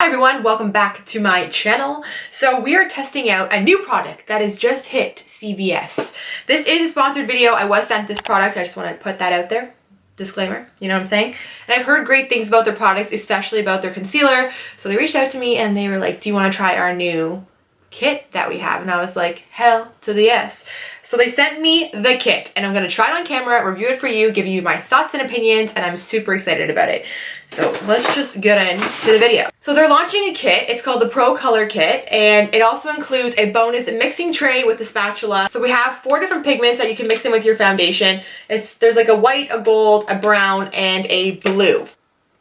everyone, welcome back to my channel. So we are testing out a new product that has just hit CVS. This is a sponsored video. I was sent this product. I just want to put that out there. Disclaimer, you know what I'm saying? And I've heard great things about their products, especially about their concealer. So they reached out to me and they were like, do you want to try our new kit that we have? And I was like, hell to the yes. So they sent me the kit and I'm going to try it on camera, review it for you, give you my thoughts and opinions, and I'm super excited about it. So let's just get into the video. So they're launching a kit. It's called the Pro Color Kit, and it also includes a bonus mixing tray with the spatula. So we have 4 different pigments that you can mix in with your foundation. There's like a white, a gold, a brown, and a blue.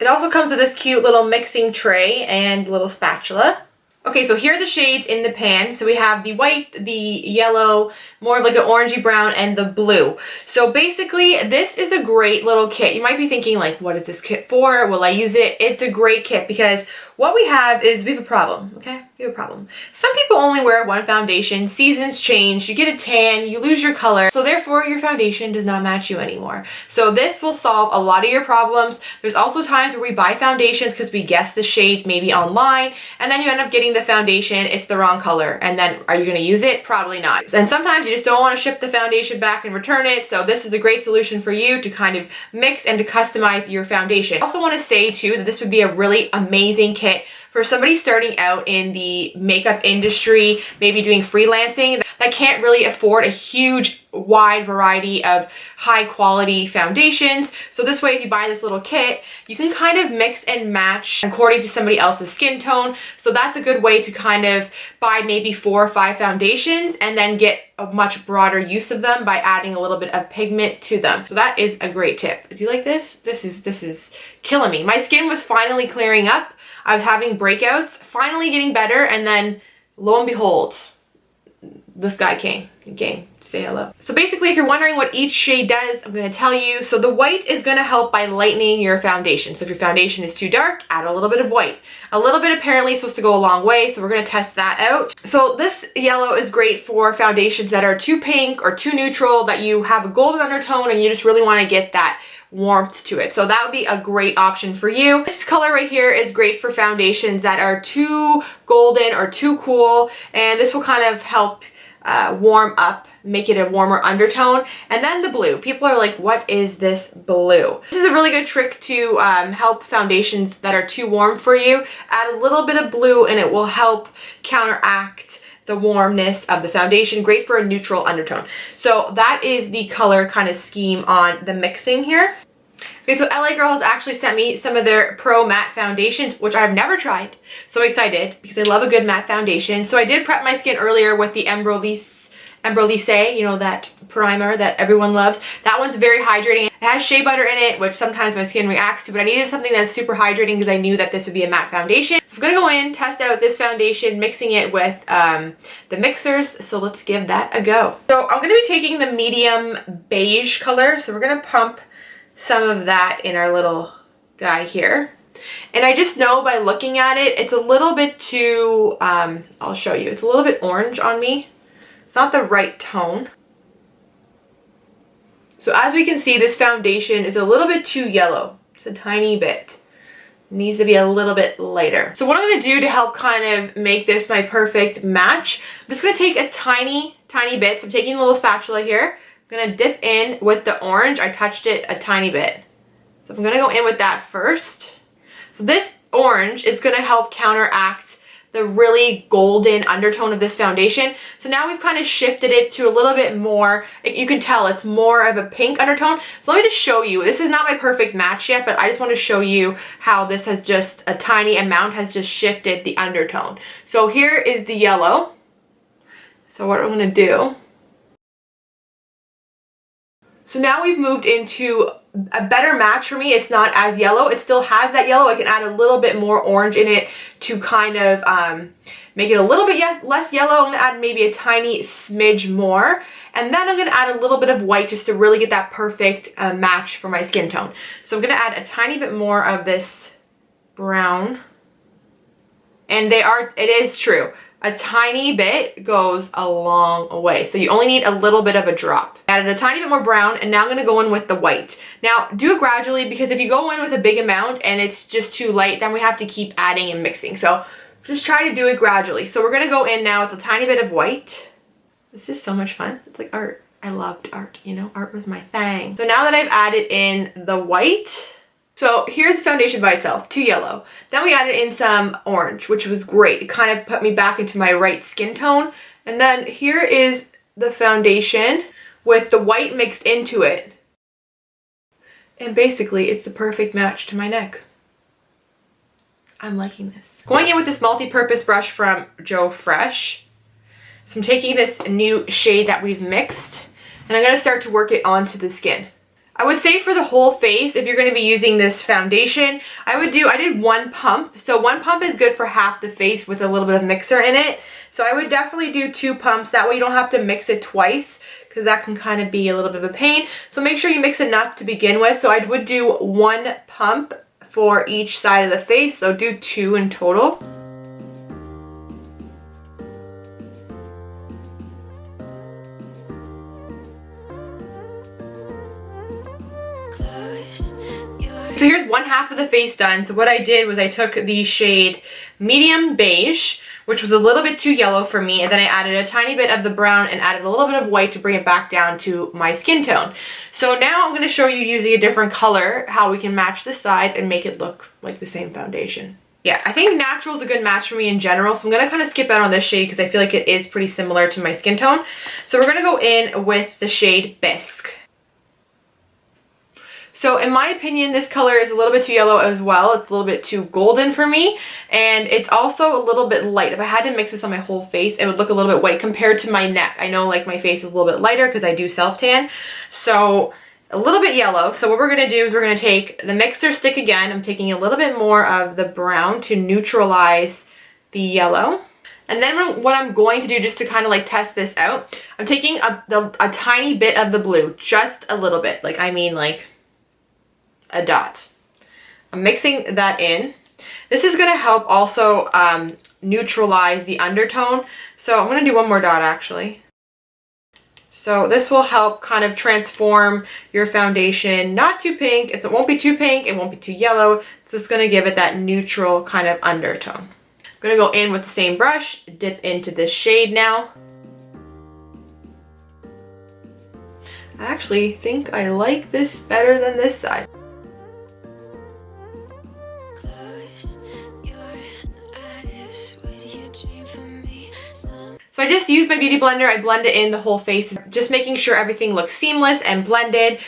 It also comes with this cute little mixing tray and little spatula. Okay, so here are the shades in the pan. So we have the white, the yellow, more of like an orangey brown, and the blue. So basically, this is a great little kit. You might be thinking like, what is this kit for? Will I use it? It's a great kit because what we have is we have a problem, okay? We have a problem. Some people only wear one foundation, seasons change, you get a tan, you lose your color, so therefore your foundation does not match you anymore. So this will solve a lot of your problems. There's also times where we buy foundations because we guess the shades maybe online, and then you end up getting the foundation, it's the wrong color, and then are you going to use it? Probably not. And sometimes you just don't want to ship the foundation back and return it, so this is a great solution for you to kind of mix and to customize your foundation. I also want to say too that this would be a really amazing kit for somebody starting out in the makeup industry, maybe doing freelancing, that can't really afford a huge wide variety of high quality foundations. So this way, if you buy this little kit, you can kind of mix and match according to somebody else's skin tone. So that's a good way to kind of buy maybe 4 or 5 foundations and then get a much broader use of them by adding a little bit of pigment to them. So that is a great tip. Do you like this? This is killing me. My skin was finally clearing up. I was having breakouts, finally getting better, and then lo and behold, this guy came to say hello. So basically, if you're wondering what each shade does, I'm going to tell you. So the white is going to help by lightening your foundation. So if your foundation is too dark, add a little bit of white. A little bit apparently is supposed to go a long way, so we're going to test that out. So this yellow is great for foundations that are too pink or too neutral, that you have a golden undertone and you just really want to get that warmth to it. So that would be a great option for you. This color right here is great for foundations that are too golden or too cool, and this will kind of help warm up, make it a warmer undertone. And then the blue. People are like, what is this blue? This is a really good trick to help foundations that are too warm for you. Add a little bit of blue and it will help counteract the warmness of the foundation. Great for a neutral undertone. So that is the color kind of scheme on the mixing here. Okay, so LA Girl has actually sent me some of their Pro Matte Foundations, which I've never tried. So excited because I love a good matte foundation. So I did prep my skin earlier with the embryolisse, you know, that primer that everyone loves. That one's very hydrating. It has shea butter in it, which sometimes my skin reacts to, but I needed something that's super hydrating because I knew that this would be a matte foundation. So I'm gonna go in, test out this foundation, mixing it with the mixers. So let's give that a go. So I'm gonna be taking the medium beige color. So we're gonna pump some of that in our little guy here. And I just know by looking at it, it's a little bit too, I'll show you, it's a little bit orange on me. It's not the right tone. So as we can see, this foundation is a little bit too yellow, just a tiny bit. It needs to be a little bit lighter. So what I'm gonna do to help kind of make this my perfect match, I'm just gonna take a tiny bit. So I'm taking a little spatula here. I'm gonna dip in with the orange. I touched it a tiny bit. So I'm gonna go in with that first. So this orange is gonna help counteract the really golden undertone of this foundation. So now we've kind of shifted it to a little bit more, you can tell it's more of a pink undertone. So let me just show you. This is not my perfect match yet, but I just want to show you how this has just, a tiny amount has just shifted the undertone. So here is the yellow. So what I'm gonna do, so now we've moved into a better match for me. It's not as yellow. It still has that yellow. I can add a little bit more orange in it to kind of make it a little bit less yellow. I'm going to add maybe a tiny smidge more. And then I'm going to add a little bit of white just to really get that perfect match for my skin tone. So I'm going to add a tiny bit more of this brown. And it is true. a tiny bit goes a long way. So you only need a little bit of a drop. Added a tiny bit more brown, and now I'm gonna go in with the white. Now do it gradually, because if you go in with a big amount and it's just too light, then we have to keep adding and mixing. So just try to do it gradually. So we're gonna go in now with a tiny bit of white. This is so much fun. It's like art. I loved art, you know, art was my thing. So now that I've added in the white, so here's the foundation by itself, too yellow. Then we added in some orange, which was great. It kind of put me back into my right skin tone. And then here is the foundation with the white mixed into it. And basically, it's the perfect match to my neck. I'm liking this. Going in with this multi-purpose brush from Joe Fresh. So I'm taking this new shade that we've mixed, and I'm gonna start to work it onto the skin. I would say for the whole face, if you're going to be using this foundation, I did one pump. So one pump is good for half the face with a little bit of mixer in it. So I would definitely do 2 pumps. That way you don't have to mix it twice, because that can kind of be a little bit of a pain. So make sure you mix enough to begin with. So I would do 1 pump for each side of the face. So do 2 in total. So here's one half of the face done. So what I did was I took the shade Medium Beige, which was a little bit too yellow for me, and then I added a tiny bit of the brown and added a little bit of white to bring it back down to my skin tone. So now I'm going to show you using a different color how we can match this side and make it look like the same foundation. Yeah, I think natural is a good match for me in general, so I'm going to kind of skip out on this shade because I feel like it is pretty similar to my skin tone. So we're going to go in with the shade Bisque. So in my opinion, this color is a little bit too yellow as well. It's a little bit too golden for me, and it's also a little bit light. If I had to mix this on my whole face, it would look a little bit white compared to my neck. I know like my face is a little bit lighter because I do self-tan, so a little bit yellow. So what we're going to do is we're going to take the mixer stick again. I'm taking a little bit more of the brown to neutralize the yellow. And then what I'm going to do, just to kind of like test this out, I'm taking a tiny bit of the blue, just a little bit. Like, I mean like a dot. I'm mixing that in. This is going to help also neutralize the undertone. So I'm going to do one more dot actually. So this will help kind of transform your foundation. Not too pink. It won't be too pink. It won't be too yellow. It's just going to give it that neutral kind of undertone. I'm going to go in with the same brush, dip into this shade now. I actually think I like this better than this side. So I just used my beauty blender. I blended in the whole face, just making sure everything looks seamless and blended.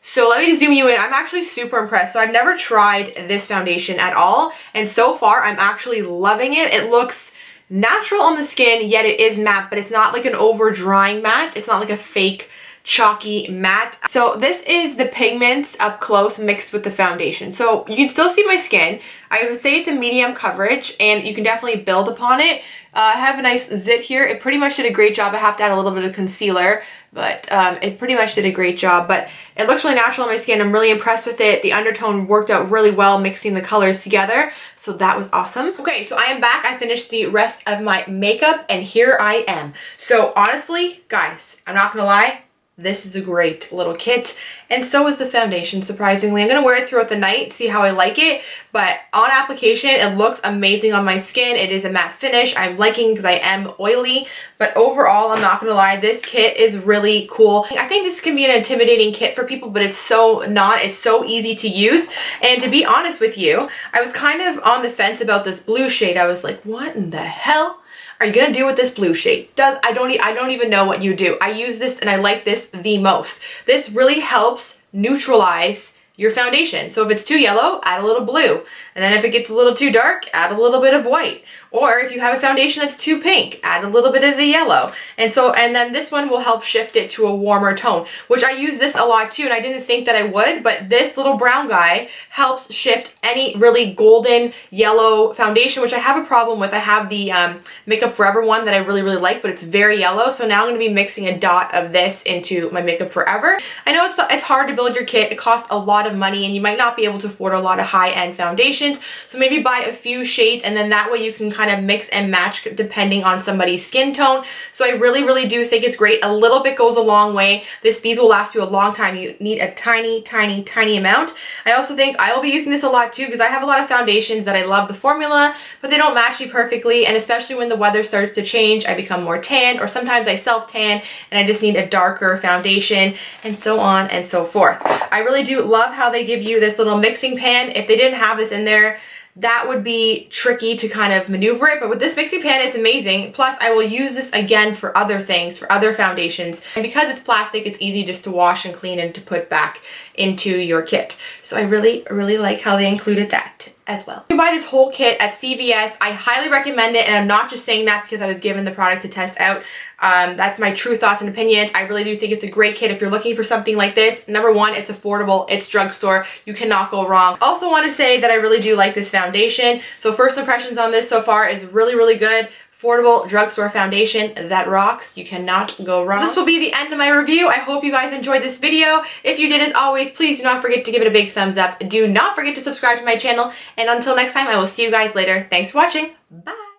So let me zoom you in. I'm actually super impressed. So I've never tried this foundation at all, and so far I'm actually loving it. It looks natural on the skin, yet it is matte, but it's not like an over drying matte. It's not like a fake chalky matte. So this is the pigments up close mixed with the foundation. So you can still see my skin. I would say it's a medium coverage, and you can definitely build upon it. I have a nice zit here. It pretty much did a great job. I have to add a little bit of concealer, but it pretty much did a great job. But it looks really natural on my skin. I'm really impressed with it. The undertone worked out really well mixing the colors together, so that was awesome. Okay, so I am back. I finished the rest of my makeup, and here I am. So honestly, guys, I'm not gonna lie, this is a great little kit, and so is the foundation, surprisingly. I'm going to wear it throughout the night, see how I like it, but on application, it looks amazing on my skin. It is a matte finish. I'm liking because I am oily, but overall, I'm not going to lie, this kit is really cool. I think this can be an intimidating kit for people, but it's so not. It's so easy to use, and to be honest with you, I was kind of on the fence about this blue shade. I was like, what in the hell are you gonna do with this blue shade? I don't even know what you do. I use this and I like this the most. This really helps neutralize your foundation. So if it's too yellow, add a little blue. And then if it gets a little too dark, add a little bit of white. Or if you have a foundation that's too pink, add a little bit of the yellow. And then this one will help shift it to a warmer tone, which I use this a lot too, and I didn't think that I would, but this little brown guy helps shift any really golden yellow foundation, which I have a problem with. I have the Makeup Forever one that I really, really like, but it's very yellow. So now I'm gonna be mixing a dot of this into my Makeup Forever. I know it's hard to build your kit. It costs a lot of money, and you might not be able to afford a lot of high-end foundation. foundations. So maybe buy a few shades, and then that way you can kind of mix and match depending on somebody's skin tone. So I really, really do think it's great. A little bit goes a long way. These will last you a long time. You need a tiny, tiny, tiny amount. I also think I will be using this a lot too, because I have a lot of foundations that I love the formula, but they don't match me perfectly. And especially when the weather starts to change, I become more tan, or sometimes I self-tan and I just need a darker foundation, and so on and so forth. I really do love how they give you this little mixing pan. If they didn't have this in there, that would be tricky to kind of maneuver it, but with this mixing pan, it's amazing. Plus, I will use this again for other things, for other foundations. And because it's plastic, it's easy just to wash and clean and to put back into your kit. So I really, really like how they included that as well. You can buy this whole kit at CVS. I highly recommend it, and I'm not just saying that because I was given the product to test out. That's my true thoughts and opinions. I really do think it's a great kit if you're looking for something like this. Number one, it's affordable, it's drugstore, you cannot go wrong. Also want to say that I really do like this foundation. So first impressions on this so far is really, really good. Affordable drugstore foundation that rocks. You cannot go wrong. This will be the end of my review. I hope you guys enjoyed this video. If you did, as always, please do not forget to give it a big thumbs up. Do not forget to subscribe to my channel. And until next time, I will see you guys later. Thanks for watching. Bye.